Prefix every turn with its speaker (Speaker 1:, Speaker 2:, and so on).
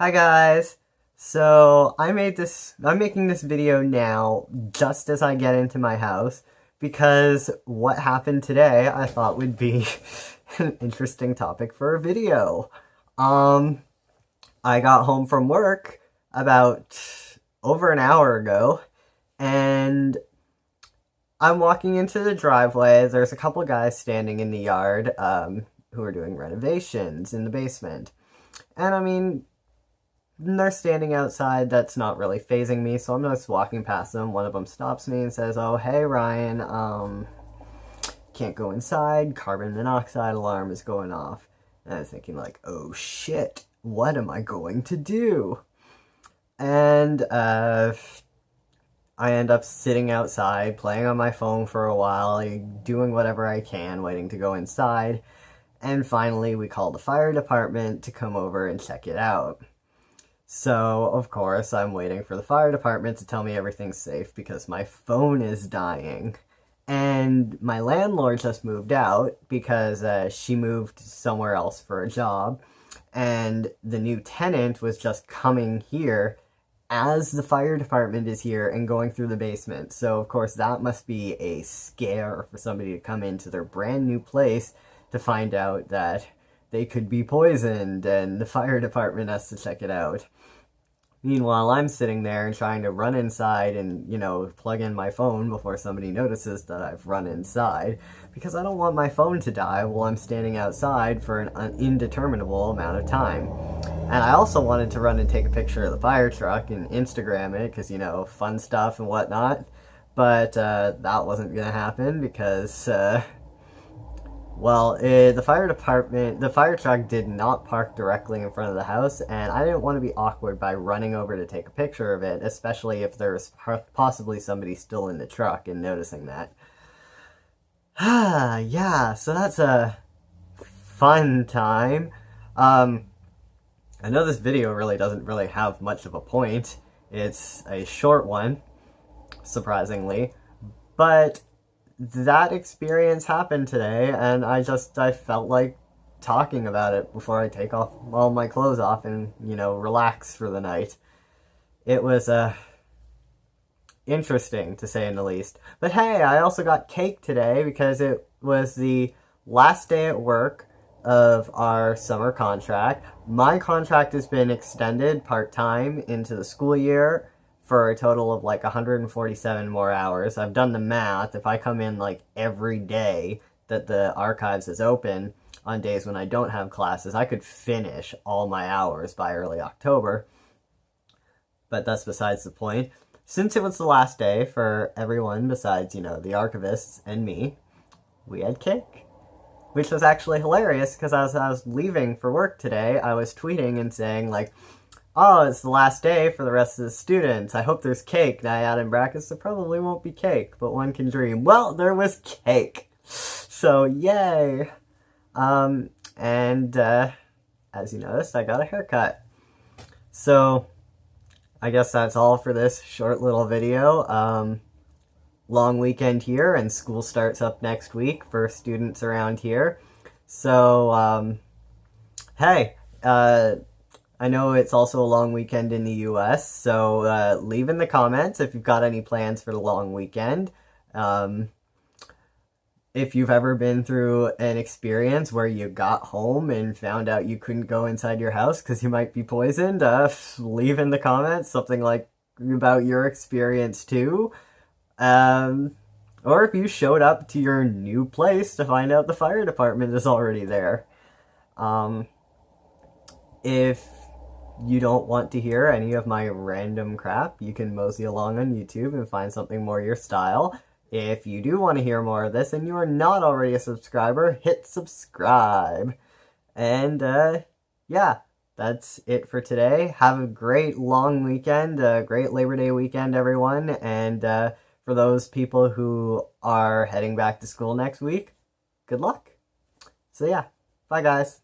Speaker 1: Hi guys! I'm making this video now just as I get into my house because what happened today I thought would be an interesting topic for a video. Um, I got home from work about over an hour ago and I'm walking into the driveway. There's a couple guys standing in the yard, who are doing renovations in the basement. And I mean, they're standing outside. That's not really phasing me, so I'm just walking past them. One of them stops me and says, "Oh, hey, Ryan, can't go inside. Carbon monoxide alarm is going off." And I was thinking, like, oh shit, what am I going to do? And, I end up sitting outside, playing on my phone for a while, doing whatever I can, waiting to go inside. And finally, we call the fire department to come over and check it out. So, of course, I'm waiting for the fire department to tell me everything's safe because my phone is dying. And my landlord just moved out because she moved somewhere else for a job. And the new tenant was just coming here as the fire department is here and going through the basement. So, of course, that must be a scare for somebody to come into their brand new place to find out that they could be poisoned and the fire department has to check it out. Meanwhile, I'm sitting there and trying to run inside and, plug in my phone before somebody notices that I've run inside, because I don't want my phone to die while I'm standing outside for an indeterminable amount of time. And I also wanted to run and take a picture of the fire truck and Instagram it, because, fun stuff and whatnot. But that wasn't going to happen because the fire truck did not park directly in front of the house, and I didn't want to be awkward by running over to take a picture of it, especially if there's possibly somebody still in the truck and noticing that. Yeah, so that's a fun time. I know this video really doesn't really have much of a point. It's a short one, surprisingly, but that experience happened today, and I felt like talking about it before I take off all my clothes off and, relax for the night. It was, interesting, to say in the least. But hey, I also got cake today because it was the last day at work of our summer contract. My contract has been extended part-time into the school year for a total of like 147 more hours. I've done the math. If I come in like every day that the archives is open on days when I don't have classes, I could finish all my hours by early October. But that's besides the point. Since it was the last day for everyone besides, the archivists and me, we had cake. Which was actually hilarious because as I was leaving for work today, I was tweeting and saying like, "Oh, it's the last day for the rest of the students. I hope there's cake." Now I add in brackets, there probably won't be cake, but one can dream. Well, there was cake. So, yay. As you noticed, I got a haircut. So, I guess that's all for this short little video. Long weekend here, and school starts up next week for students around here. So, hey, I know it's also a long weekend in the US, so leave in the comments if you've got any plans for the long weekend. If you've ever been through an experience where you got home and found out you couldn't go inside your house because you might be poisoned, leave in the comments something like about your experience too. Or if you showed up to your new place to find out the fire department is already there. If you don't want to hear any of my random crap, you can mosey along on YouTube and find something more your style. If you do want to hear more of this and you are not already a subscriber, hit subscribe. And, yeah, that's it for today. Have a great long weekend, a great Labor Day weekend, everyone. And, for those people who are heading back to school next week, good luck. So yeah, bye guys.